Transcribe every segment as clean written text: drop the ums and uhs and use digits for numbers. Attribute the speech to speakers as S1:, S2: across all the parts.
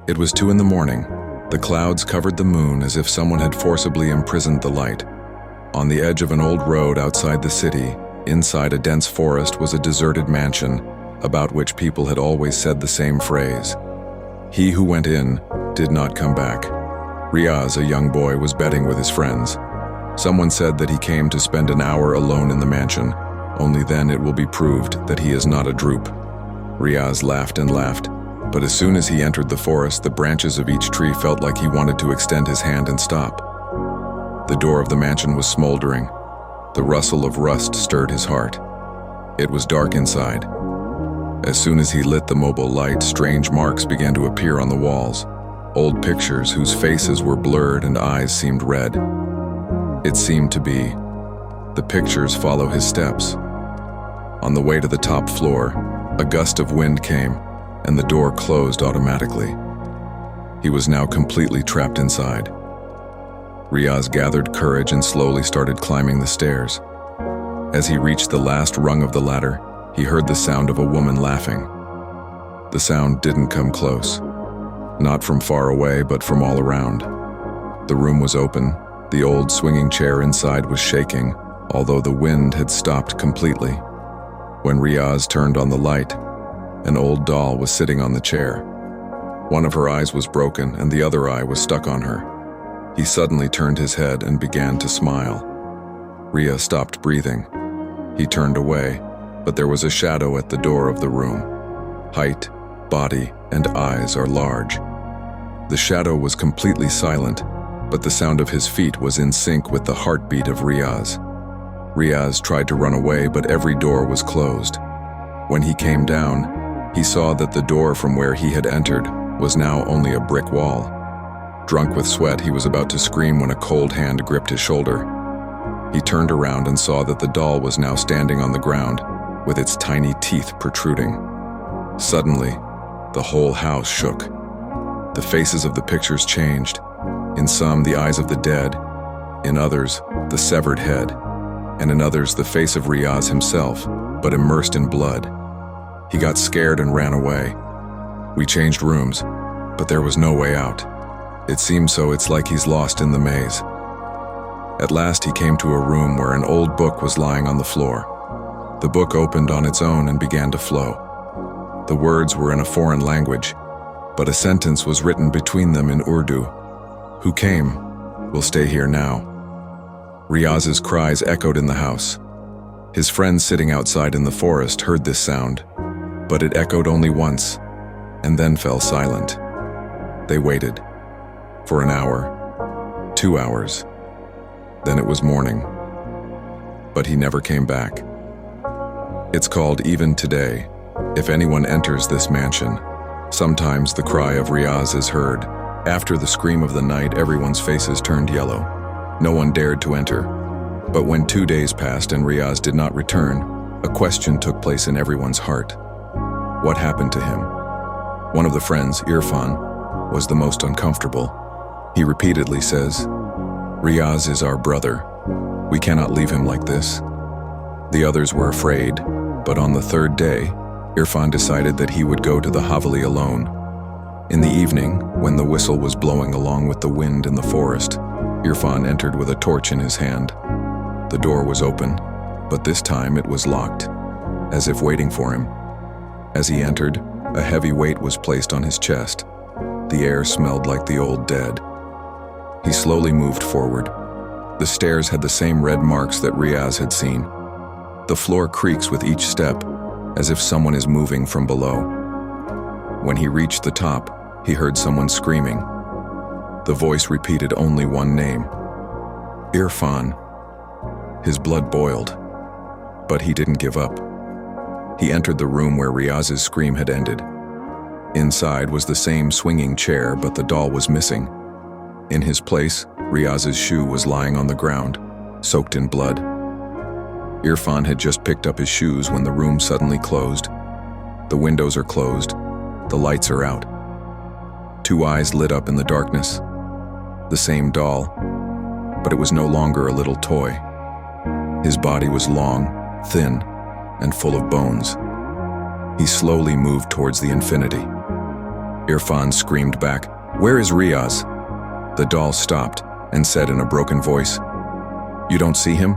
S1: It was 2 in the morning. The clouds covered the moon as if someone had forcibly imprisoned the light. On the edge of an old road outside the city, inside a dense forest, was a deserted mansion, about which people had always said the same phrase. He who went in did not come back. Riaz, a young boy, was betting with his friends. Someone said that he came to spend an hour alone in the mansion. Only then it will be proved that he is not a drupe. Riaz laughed and laughed, but as soon as he entered the forest, the branches of each tree felt like he wanted to extend his hand and stop. The door of the mansion was smoldering. The rustle of rust stirred his heart. It was dark inside. As soon as he lit the mobile light, strange marks began to appear on the walls. Old pictures whose faces were blurred and eyes seemed red. It seemed to be the pictures follow his steps. On the way to the top floor, a gust of wind came, and the door closed automatically. He was now completely trapped inside. Riaz gathered courage and slowly started climbing the stairs. As he reached the last rung of the ladder, he heard the sound of a woman laughing. The sound didn't come close. Not from far away, but from all around. The room was open. The old swinging chair inside was shaking, although the wind had stopped completely. When Riaz turned on the light, an old doll was sitting on the chair. One of her eyes was broken and the other eye was stuck on her. He suddenly turned his head and began to smile. Riaz stopped breathing. He turned away, but there was a shadow at the door of the room. Height, body, and eyes are large. The shadow was completely silent, but the sound of his feet was in sync with the heartbeat of Riaz. Riaz tried to run away, but every door was closed. When he came down, he saw that the door from where he had entered was now only a brick wall. Drunk with sweat, he was about to scream when a cold hand gripped his shoulder. He turned around and saw that the doll was now standing on the ground, with its tiny teeth protruding. Suddenly, the whole house shook. The faces of the pictures changed. In some, the eyes of the dead. In others, the severed head. And in others, the face of Riaz himself, but immersed in blood. He got scared and ran away. We changed rooms, but there was no way out. It seems so. It's like he's lost in the maze. At last he came to a room where an old book was lying on the floor. The book opened on its own and began to flow. The words were in a foreign language, but a sentence was written between them in Urdu. Who came will stay here now. Riaz's cries echoed in the house. His friends sitting outside in the forest heard this sound, but it echoed only once, and then fell silent. They waited. For an hour, 2 hours. Then it was morning. But he never came back. It's called Even Today. If anyone enters this mansion, sometimes the cry of Riaz is heard. After the scream of the night, everyone's faces turned yellow. No one dared to enter. But when 2 days passed and Riaz did not return, a question took place in everyone's heart. What happened to him? One of the friends, Irfan, was the most uncomfortable. He repeatedly says, "Riaz is our brother. We cannot leave him like this." The others were afraid, but on the 3rd day, Irfan decided that he would go to the Haveli alone. In the evening, when the whistle was blowing along with the wind in the forest, Irfan entered with a torch in his hand. The door was open, but this time it was locked, as if waiting for him. As he entered, a heavy weight was placed on his chest. The air smelled like the old dead. He slowly moved forward. The stairs had the same red marks that Riaz had seen. The floor creaks with each step, as if someone is moving from below. When he reached the top, he heard someone screaming. The voice repeated only one name: Irfan. His blood boiled, but he didn't give up. He entered the room where Riaz's scream had ended. Inside was the same swinging chair, but the doll was missing. In his place, Riaz's shoe was lying on the ground, soaked in blood. Irfan had just picked up his shoes when the room suddenly closed. The windows are closed. The lights are out. 2 eyes lit up in the darkness. The same doll, but it was no longer a little toy. His body was long, thin, and full of bones. He slowly moved towards the infinity. Irfan screamed back, "Where is Riaz?" The doll stopped and said in a broken voice, "You don't see him?"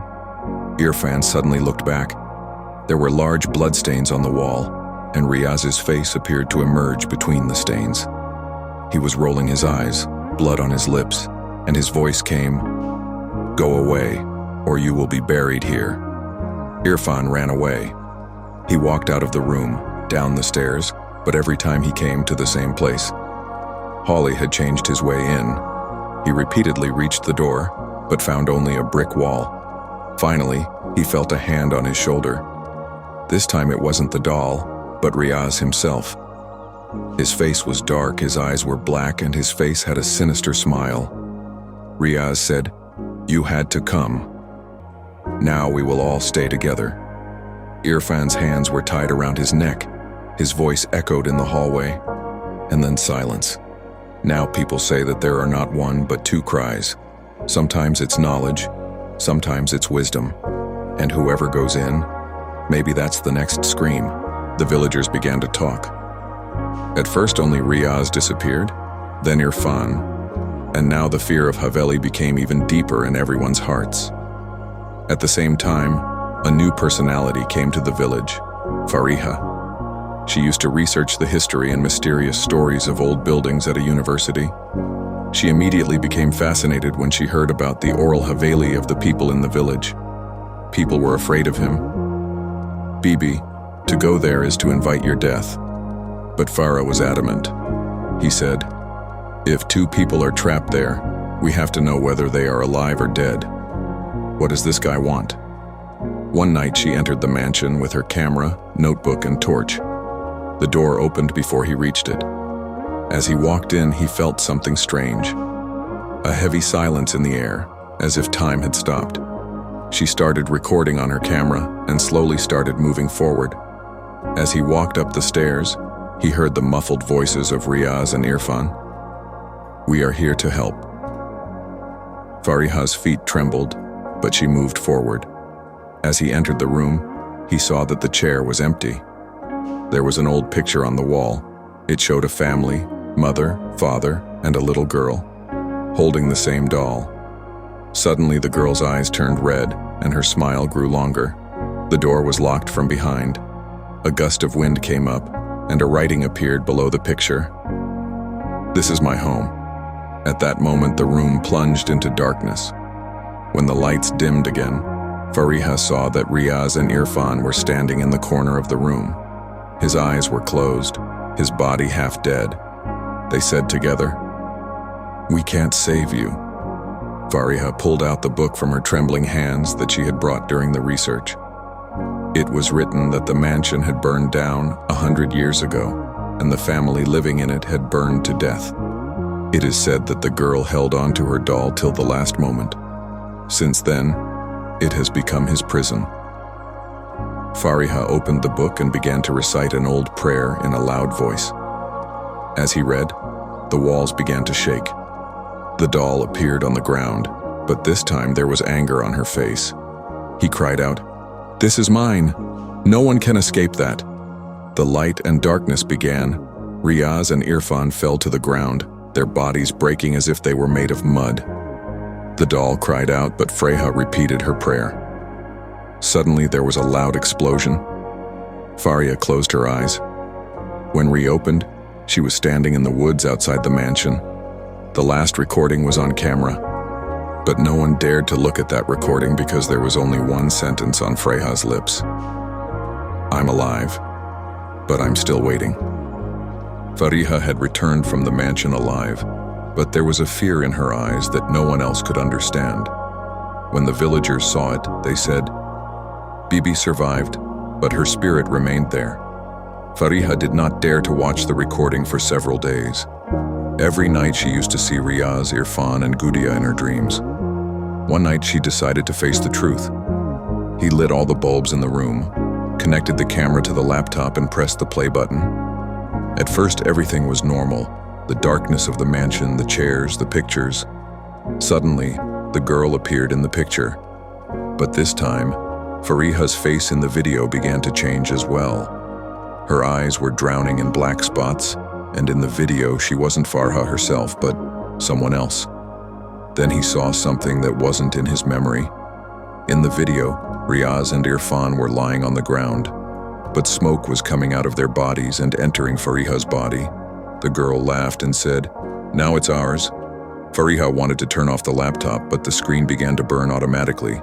S1: Irfan suddenly looked back. There were large bloodstains on the wall, and Riaz's face appeared to emerge between the stains. He was rolling his eyes, blood on his lips, and his voice came, "Go away, or you will be buried here." Irfan ran away. He walked out of the room, down the stairs, but every time he came to the same place. Holly had changed his way in. He repeatedly reached the door, but found only a brick wall. Finally, he felt a hand on his shoulder. This time it wasn't the doll, but Riaz himself. His face was dark, his eyes were black, and his face had a sinister smile. Riaz said, "You had to come. Now we will all stay together." Irfan's hands were tied around his neck. His voice echoed in the hallway, and then silence. Now people say that there are not one but two cries. Sometimes it's knowledge, sometimes it's wisdom. And whoever goes in, maybe that's the next scream. The villagers began to talk. At first only Riaz disappeared, then Irfan, and now the fear of Haveli became even deeper in everyone's hearts. At the same time, a new personality came to the village, Fariha. She used to research the history and mysterious stories of old buildings at a university. She immediately became fascinated when she heard about the oral Haveli of the people in the village. People were afraid of him. "Bibi, to go there is to invite your death." But Farah was adamant. He said, "If two people are trapped there, we have to know whether they are alive or dead. What does this guy want?" One night she entered the mansion with her camera, notebook, and torch. The door opened before he reached it. As he walked in, he felt something strange. A heavy silence in the air, as if time had stopped. She started recording on her camera and slowly started moving forward. As he walked up the stairs, he heard the muffled voices of Riaz and Irfan. "We are here to help." Fariha's feet trembled, but she moved forward. As he entered the room, he saw that the chair was empty. There was an old picture on the wall. It showed a family, mother, father, and a little girl, holding the same doll. Suddenly the girl's eyes turned red, and her smile grew longer. The door was locked from behind. A gust of wind came up, and a writing appeared below the picture. "This is my home." At that moment the room plunged into darkness. When the lights dimmed again, Fariha saw that Riaz and Irfan were standing in the corner of the room. His eyes were closed, his body half dead. They said together, "We can't save you." Fariha pulled out the book from her trembling hands that she had brought during the research. It was written that the mansion had burned down 100 years ago, and the family living in it had burned to death. It is said that the girl held on to her doll till the last moment. Since then, it has become his prison. Fariha opened the book and began to recite an old prayer in a loud voice. As he read, the walls began to shake. The doll appeared on the ground, but this time there was anger on her face. He cried out, "This is mine! No one can escape that!" The light and darkness began. Riaz and Irfan fell to the ground, their bodies breaking as if they were made of mud. The doll cried out, but Fariha repeated her prayer. Suddenly there was a loud explosion. Fariha closed her eyes. When reopened, she was standing in the woods outside the mansion. The last recording was on camera, but no one dared to look at that recording because there was only one sentence on Fariha's lips. "I'm alive, but I'm still waiting." Fariha had returned from the mansion alive, but there was a fear in her eyes that no one else could understand. When the villagers saw it, they said, "Bibi survived, but her spirit remained there." Fariha did not dare to watch the recording for several days. Every night she used to see Riaz, Irfan, and Gudia in her dreams. One night she decided to face the truth. He lit all the bulbs in the room, connected the camera to the laptop, and pressed the play button. At first everything was normal. The darkness of the mansion, the chairs, the pictures. Suddenly, the girl appeared in the picture. But this time, Fariha's face in the video began to change as well. Her eyes were drowning in black spots, and in the video she wasn't Farha herself, but someone else. Then he saw something that wasn't in his memory. In the video, Riaz and Irfan were lying on the ground, but smoke was coming out of their bodies and entering Fariha's body. The girl laughed and said, "Now it's ours." Fariha wanted to turn off the laptop, but the screen began to burn automatically.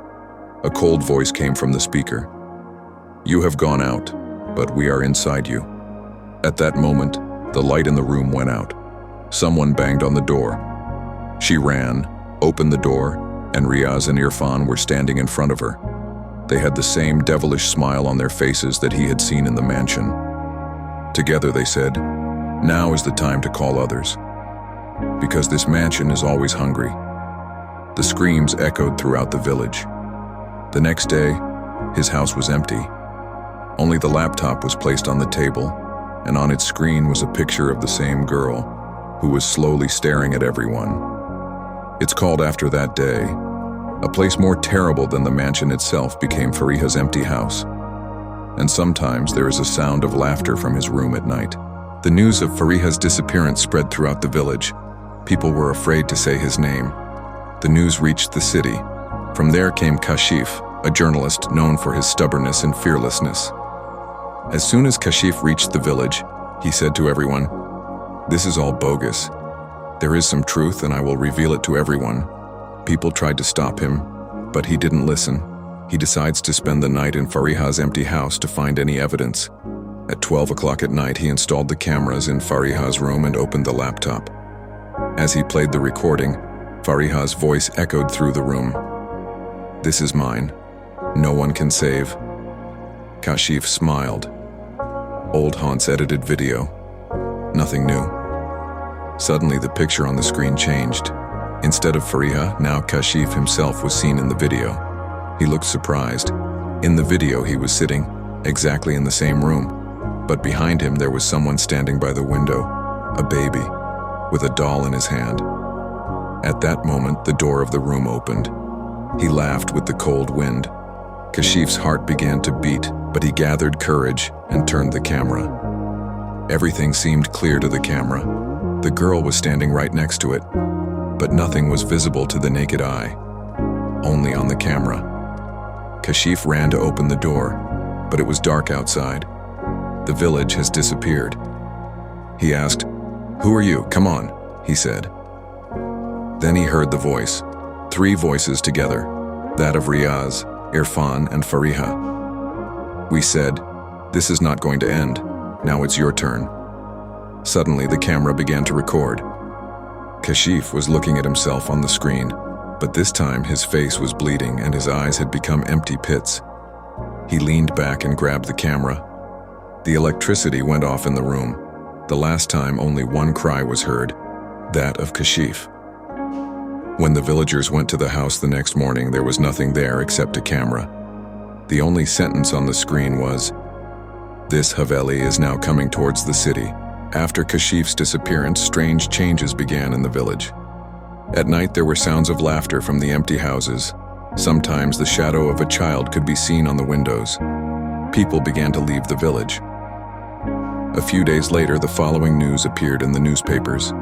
S1: A cold voice came from the speaker. "You have gone out, but we are inside you." At that moment, the light in the room went out. Someone banged on the door. She ran, opened the door, and Riaz and Irfan were standing in front of her. They had the same devilish smile on their faces that he had seen in the mansion. Together they said, "Now is the time to call others, because this mansion is always hungry." The screams echoed throughout the village. The next day, his house was empty. Only the laptop was placed on the table, and on its screen was a picture of the same girl, who was slowly staring at everyone. It's called after that day. A place more terrible than the mansion itself became Fariha's empty house. And sometimes there is a sound of laughter from his room at night. The news of Fariha's disappearance spread throughout the village. People were afraid to say his name. The news reached the city. From there came Kashif, a journalist known for his stubbornness and fearlessness. As soon as Kashif reached the village, he said to everyone, "This is all bogus. There is some truth and I will reveal it to everyone." People tried to stop him, but he didn't listen. He decides to spend the night in Fariha's empty house to find any evidence. At 12 o'clock at night, he installed the cameras in Fariha's room and opened the laptop. As he played the recording, Fariha's voice echoed through the room. "This is mine. No one can save." Kashif smiled. Old Haun's edited video. Nothing new. Suddenly, the picture on the screen changed. Instead of Fariha, now Kashif himself was seen in the video. He looked surprised. In the video, he was sitting exactly in the same room, but behind him there was someone standing by the window, a baby, with a doll in his hand. At that moment, the door of the room opened. He laughed with the cold wind. Kashif's heart began to beat, but he gathered courage and turned the camera. Everything seemed clear to the camera. The girl was standing right next to it, but nothing was visible to the naked eye, only on the camera. Kashif ran to open the door, but it was dark outside. The village has disappeared. He asked, "Who are you? Come on," he said. Then he heard the voice, 3 voices together, that of Riaz, Irfan, and Fariha. We said, "This is not going to end. Now it's your turn." Suddenly, the camera began to record. Kashif was looking at himself on the screen, but this time his face was bleeding and his eyes had become empty pits. He leaned back and grabbed the camera. The electricity went off in the room. The last time only one cry was heard, that of Kashif. When the villagers went to the house the next morning, there was nothing there except a camera. The only sentence on the screen was, "This Haveli is now coming towards the city." After Kashif's disappearance, strange changes began in the village. At night, there were sounds of laughter from the empty houses. Sometimes the shadow of a child could be seen on the windows. People began to leave the village. A few days later, the following news appeared in the newspapers.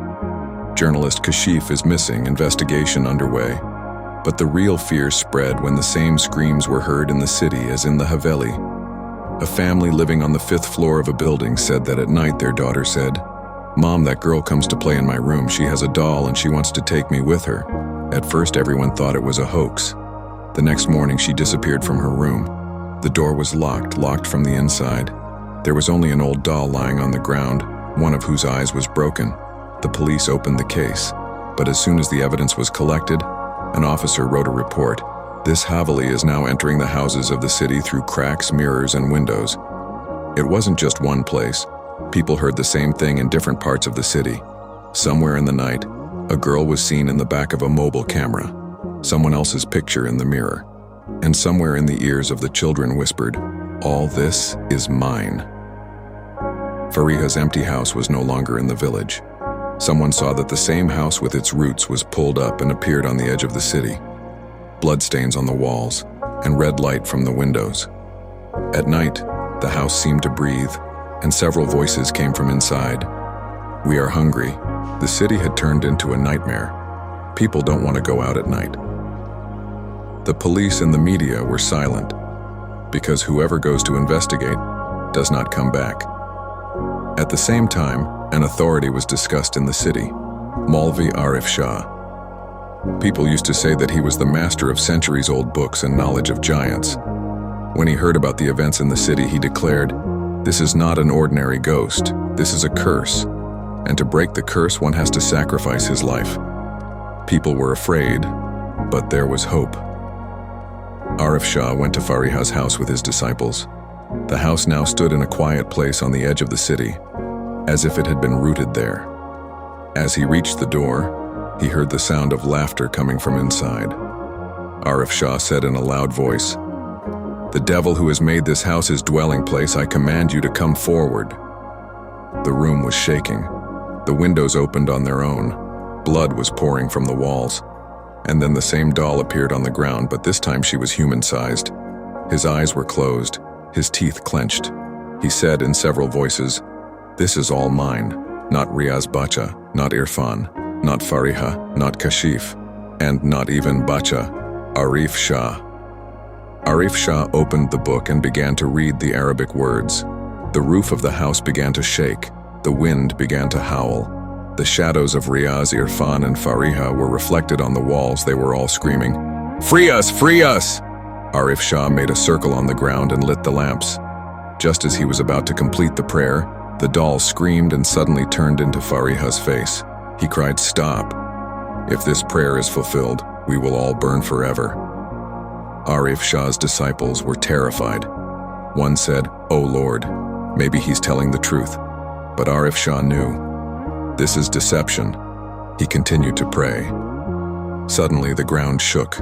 S1: Journalist Kashif is missing, investigation underway. But the real fear spread when the same screams were heard in the city as in the Haveli. A family living on the 5th floor of a building said that at night their daughter said, "Mom, that girl comes to play in my room. She has a doll and she wants to take me with her." At first, everyone thought it was a hoax. The next morning, she disappeared from her room. The door was locked from the inside. There was only an old doll lying on the ground, one of whose eyes was broken. The police opened the case, but as soon as the evidence was collected, an officer wrote a report. This Haveli is now entering the houses of the city through cracks, mirrors, and windows. It wasn't just one place. People heard the same thing in different parts of the city. Somewhere in the night, a girl was seen in the back of a mobile camera, someone else's picture in the mirror, and somewhere in the ears of the children whispered, "All this is mine." Fariha's empty house was no longer in the village. Someone saw that the same house with its roots was pulled up and appeared on the edge of the city. Bloodstains on the walls, and red light from the windows. At night, the house seemed to breathe, and several voices came from inside. We are hungry. The city had turned into a nightmare. People don't want to go out at night. The police and the media were silent, because whoever goes to investigate does not come back. At the same time, an authority was discussed in the city, Maulvi Arif Shah. People used to say that he was the master of centuries-old books and knowledge of giants. When he heard about the events in the city, he declared, "This is not an ordinary ghost. This is a curse. And to break the curse, one has to sacrifice his life." People were afraid, but there was hope. Arif Shah went to Fariha's house with his disciples. The house now stood in a quiet place on the edge of the city, as if it had been rooted there. As he reached the door, he heard the sound of laughter coming from inside. Arif Shah said in a loud voice, "The devil who has made this house his dwelling place, I command you to come forward." The room was shaking. The windows opened on their own. Blood was pouring from the walls. And then the same doll appeared on the ground, but this time she was human-sized. His eyes were closed, his teeth clenched. He said in several voices, "This is all mine, not Riaz Bacha, not Irfan, not Fariha, not Kashif, and not even Bacha, Arif Shah." Arif Shah opened the book and began to read the Arabic words. The roof of the house began to shake. The wind began to howl. The shadows of Riaz, Irfan, and Fariha were reflected on the walls. They were all screaming, "Free us! Free us!" Arif Shah made a circle on the ground and lit the lamps. Just as he was about to complete the prayer, the doll screamed and suddenly turned into Fariha's face. He cried, "Stop! If this prayer is fulfilled, we will all burn forever." Arif Shah's disciples were terrified. One said, "Oh Lord, maybe he's telling the truth." But Arif Shah knew. This is deception. He continued to pray. Suddenly, the ground shook.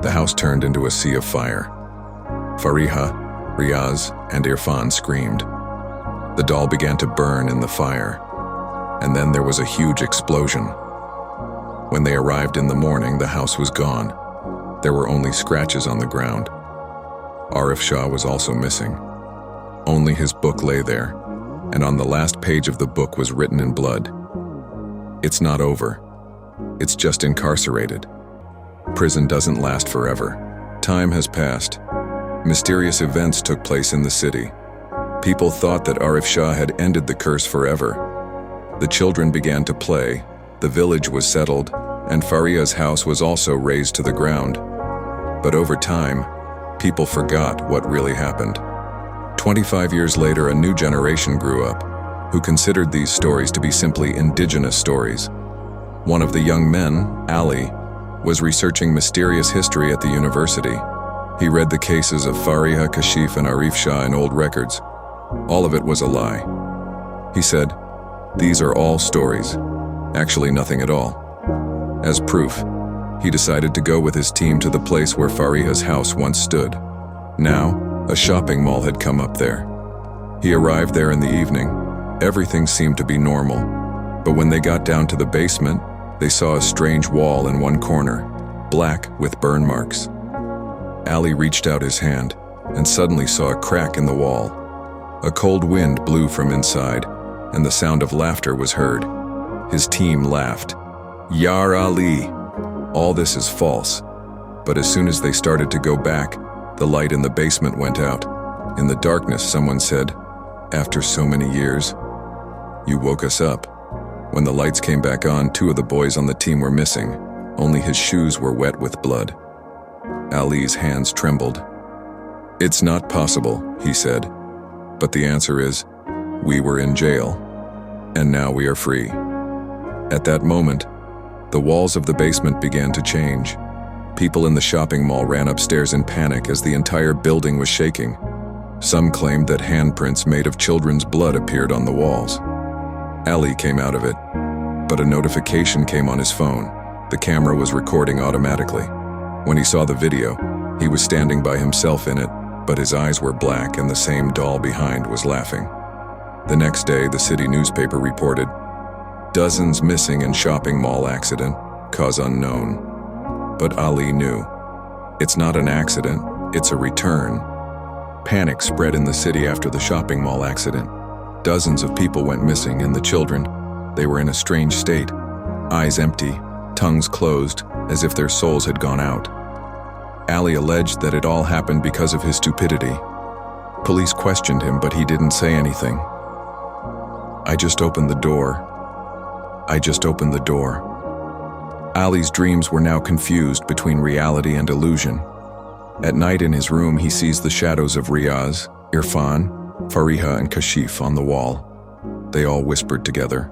S1: The house turned into a sea of fire. Fariha, Riaz, and Irfan screamed. The doll began to burn in the fire. And then there was a huge explosion. When they arrived in the morning, the house was gone. There were only scratches on the ground. Arif Shah was also missing. Only his book lay there, and on the last page of the book was written in blood, "It's not over. It's just incarcerated. Prison doesn't last forever." Time has passed. Mysterious events took place in the city. People thought that Arif Shah had ended the curse forever. The children began to play, the village was settled, and Faria's house was also razed to the ground. But over time, people forgot what really happened. 25 years later, a new generation grew up, who considered these stories to be simply indigenous stories. One of the young men, Ali, was researching mysterious history at the university. He read the cases of Fariha, Kashif, and Arif Shah in old records. All of it was a lie. He said, "These are all stories. Actually, nothing at all." As proof, he decided to go with his team to the place where Fariha's house once stood. Now, a shopping mall had come up there. He arrived there in the evening. Everything seemed to be normal. But when they got down to the basement, they saw a strange wall in one corner, black with burn marks. Ali reached out his hand and suddenly saw a crack in the wall. A cold wind blew from inside, and the sound of laughter was heard. His team laughed. "Yar Ali! All this is false." But as soon as they started to go back, the light in the basement went out. In the darkness, someone said, "After so many years, you woke us up." When the lights came back on, 2 of the boys on the team were missing. Only his shoes were wet with blood. Ali's hands trembled. "It's not possible," he said. "But the answer is, we were in jail, and now we are free." At that moment, the walls of the basement began to change. People in the shopping mall ran upstairs in panic as the entire building was shaking. Some claimed that handprints made of children's blood appeared on the walls. Ali came out of it, but a notification came on his phone. The camera was recording automatically. When he saw the video, he was standing by himself in it, but his eyes were black and the same doll behind was laughing. The next day, the city newspaper reported, "Dozens missing in shopping mall accident, cause unknown." But Ali knew. It's not an accident, it's a return. Panic spread in the city after the shopping mall accident. Dozens of people went missing, and the children, They were in a strange state, eyes empty, tongues closed, as if their souls had gone out. Ali alleged that it all happened because of his stupidity. Police questioned him, but he didn't say anything. I just opened the door. Ali's dreams were now confused between reality and illusion. At night in his room, he sees the shadows of Riaz, Irfan, Fariha, and Kashif on the wall. They all whispered together,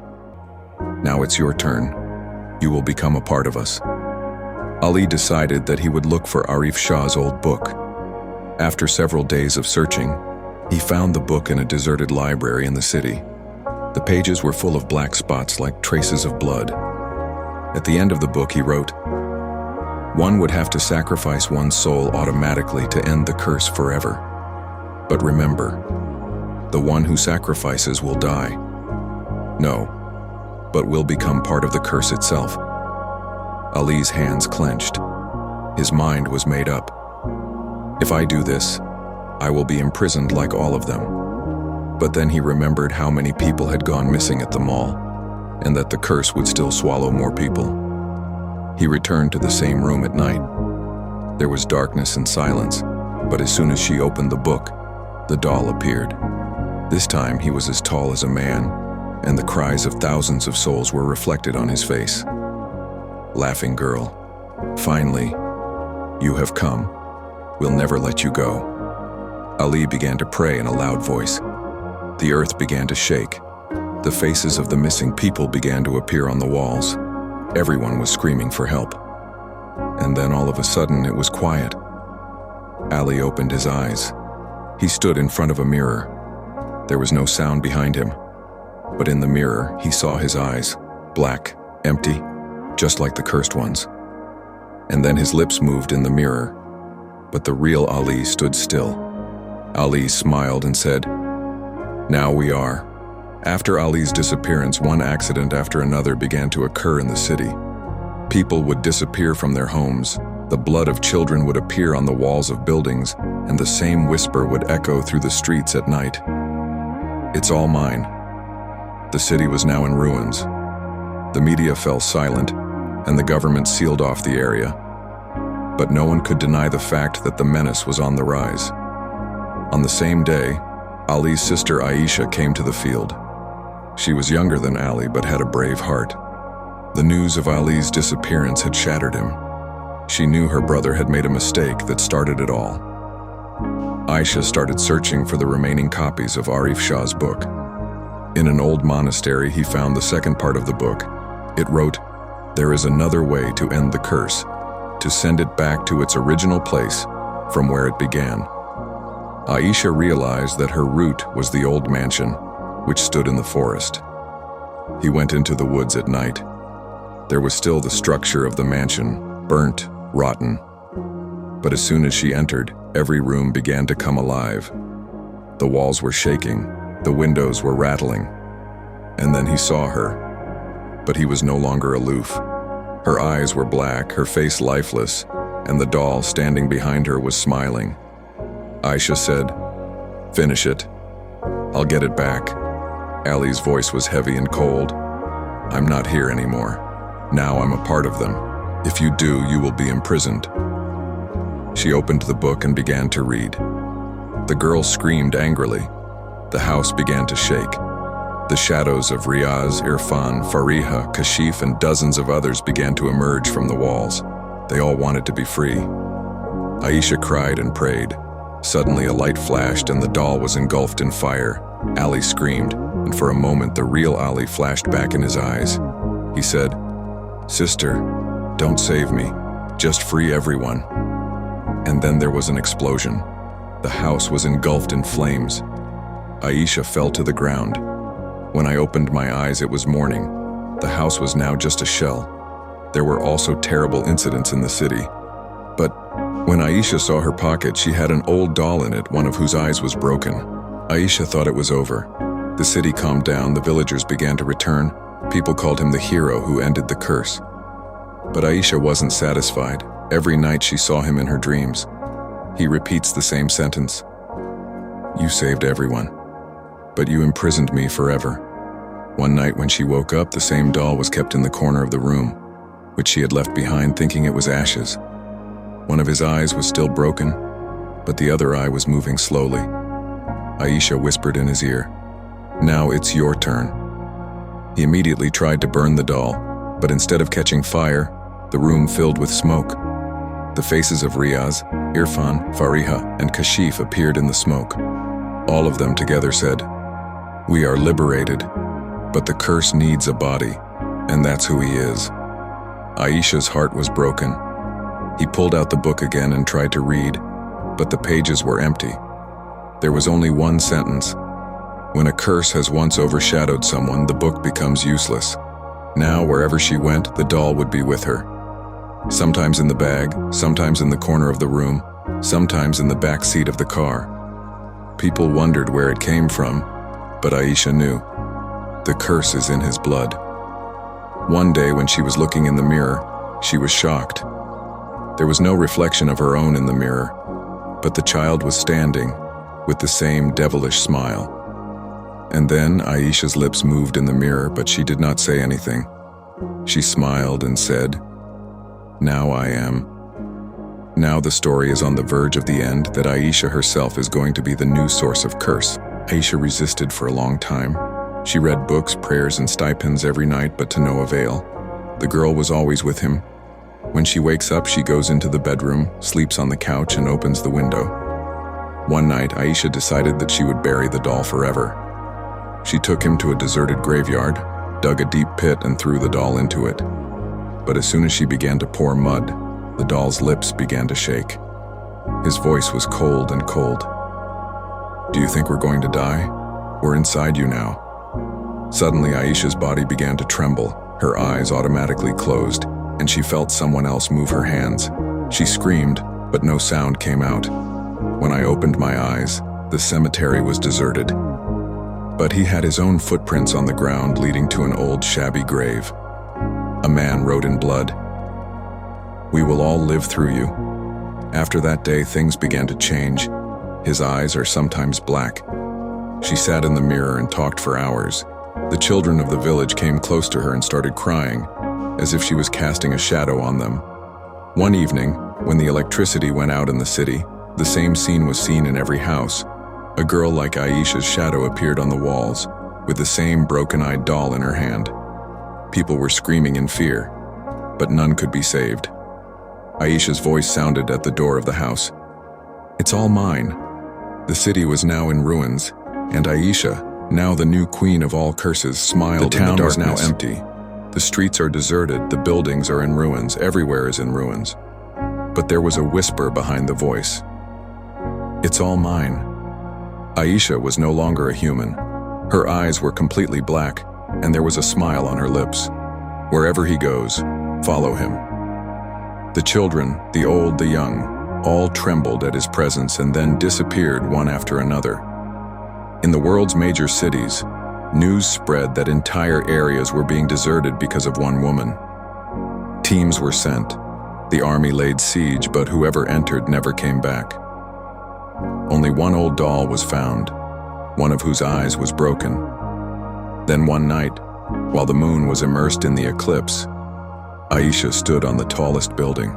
S1: "Now it's your turn. You will become a part of us." Ali decided that he would look for Arif Shah's old book. After several days of searching, he found the book in a deserted library in the city. The pages were full of black spots like traces of blood. At the end of the book, he wrote, "One would have to sacrifice one's soul automatically to end the curse forever. But remember, the one who sacrifices will die. No, but will become part of the curse itself." Ali's hands clenched. His mind was made up. "If I do this, I will be imprisoned like all of them." But then he remembered how many people had gone missing at the mall, and that the curse would still swallow more people. He returned to the same room at night. There was darkness and silence, but as soon as she opened the book, the doll appeared. This time he was as tall as a man, and the cries of thousands of souls were reflected on his face. "Laughing girl, finally, you have come. We'll never let you go." Ali began to pray in a loud voice. The earth began to shake. The faces of the missing people began to appear on the walls. Everyone was screaming for help. And then all of a sudden it was quiet. Ali opened his eyes. He stood in front of a mirror. There was no sound behind him. But in the mirror, he saw his eyes, black, empty, just like the cursed ones. And then his lips moved in the mirror. But the real Ali stood still. Ali smiled and said, "Now we are." After Ali's disappearance, one accident after another began to occur in the city. People would disappear from their homes, the blood of children would appear on the walls of buildings, and the same whisper would echo through the streets at night. "It's all mine." The city was now in ruins. The media fell silent, and the government sealed off the area. But no one could deny the fact that the menace was on the rise. On the same day, Ali's sister Ayesha came to the field. She was younger than Ali but had a brave heart. The news of Ali's disappearance had shattered him. She knew her brother had made a mistake that started it all. Ayesha started searching for the remaining copies of Arif Shah's book. In an old monastery, he found the second part of the book. It wrote, "There is another way to end the curse, to send it back to its original place from where it began." Ayesha realized that her route was the old mansion, which stood in the forest. He went into the woods at night. There was still the structure of the mansion, burnt, rotten. But as soon as she entered, every room began to come alive. The walls were shaking, the windows were rattling. And then he saw her. But he was no longer aloof. Her eyes were black, her face lifeless, and the doll standing behind her was smiling. Ayesha said, "Finish it. I'll get it back." Ali's voice was heavy and cold. "I'm not here anymore. Now I'm a part of them. If you do, you will be imprisoned." She opened the book and began to read. The girl screamed angrily. The house began to shake. The shadows of Riaz, Irfan, Fariha, Kashif, and dozens of others began to emerge from the walls. They all wanted to be free. Ayesha cried and prayed. Suddenly a light flashed and the doll was engulfed in fire. Ali screamed, and for a moment the real Ali flashed back in his eyes. He said, "Sister, don't save me. Just free everyone." And then there was an explosion. The house was engulfed in flames. Ayesha fell to the ground. When I opened my eyes, it was morning. The house was now just a shell. There were also terrible incidents in the city. But when Ayesha saw her pocket, she had an old doll in it, one of whose eyes was broken. Ayesha thought it was over. The city calmed down, the villagers began to return. People called him the hero who ended the curse. But Ayesha wasn't satisfied. Every night she saw him in her dreams. He repeats the same sentence. "You saved everyone, but you imprisoned me forever. One night when she woke up, the same doll was kept in the corner of the room, which she had left behind thinking it was ashes. One of his eyes was still broken, but the other eye was moving slowly. Ayesha whispered in his ear, "Now it's your turn." He immediately tried to burn the doll, but instead of catching fire, the room filled with smoke. The faces of Riaz, Irfan, Fariha, and Kashif appeared in the smoke. All of them together said, "We are liberated, but the curse needs a body, and that's who he is." Ayesha's heart was broken. He pulled out the book again and tried to read, but the pages were empty. There was only one sentence. When a curse has once overshadowed someone, the book becomes useless. Now, wherever she went, the doll would be with her. Sometimes in the bag, sometimes in the corner of the room, sometimes in the back seat of the car. People wondered where it came from, but Ayesha knew. The curse is in his blood. One day when she was looking in the mirror, she was shocked. There was no reflection of her own in the mirror, but the child was standing with the same devilish smile. And then Ayesha's lips moved in the mirror, but she did not say anything. She smiled and said, "Now I am." Now the story is on the verge of the end, that Ayesha herself is going to be the new source of curse. Ayesha resisted for a long time. She read books, prayers, and stipends every night, but to no avail. The girl was always with him. When she wakes up, she goes into the bedroom, sleeps on the couch, and opens the window. One night, Ayesha decided that she would bury the doll forever. She took him to a deserted graveyard, dug a deep pit, and threw the doll into it. But as soon as she began to pour mud, the doll's lips began to shake. His voice was cold and cold. "Do you think we're going to die? We're inside you now." Suddenly, Ayesha's body began to tremble. Her eyes automatically closed, and she felt someone else move her hands. She screamed, but no sound came out. When I opened my eyes, the cemetery was deserted. But he had his own footprints on the ground leading to an old shabby grave. A man wrote in blood, "We will all live through you." After that day, things began to change. His eyes are sometimes black. She sat in the mirror and talked for hours. The children of the village came close to her and started crying, as if she was casting a shadow on them. One evening, when the electricity went out in the city, the same scene was seen in every house. A girl like Ayesha's shadow appeared on the walls, with the same broken-eyed doll in her hand. People were screaming in fear, but none could be saved. Ayesha's voice sounded at the door of the house. "It's all mine." The city was now in ruins, and Ayesha, now the new queen of all curses, smiled. The town was now empty. The streets are deserted, the buildings are in ruins, everywhere is in ruins. But there was a whisper behind the voice. "It's all mine." Ayesha was no longer a human. Her eyes were completely black, and there was a smile on her lips. Wherever he goes, follow him. The children, the old, the young, all trembled at his presence and then disappeared one after another. In the world's major cities, news spread that entire areas were being deserted because of one woman. Teams were sent. The army laid siege, but whoever entered never came back. Only one old doll was found, one of whose eyes was broken. Then one night, while the moon was immersed in the eclipse, Ayesha stood on the tallest building.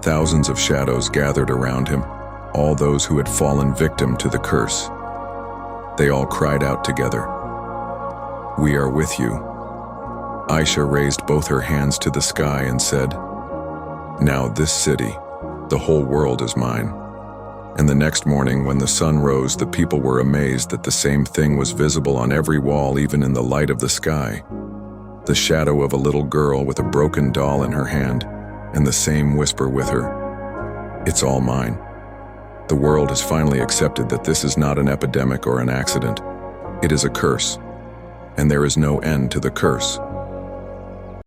S1: Thousands of shadows gathered around him, all those who had fallen victim to the curse. They all cried out together, "We are with you." Ayesha raised both her hands to the sky and said, "Now this city, the whole world is mine." And the next morning, when the sun rose, the people were amazed that the same thing was visible on every wall, even in the light of the sky. The shadow of a little girl with a broken doll in her hand, and the same whisper with her, "It's all mine." The world has finally accepted that this is not an epidemic or an accident. It is a curse, and there is no end to the curse.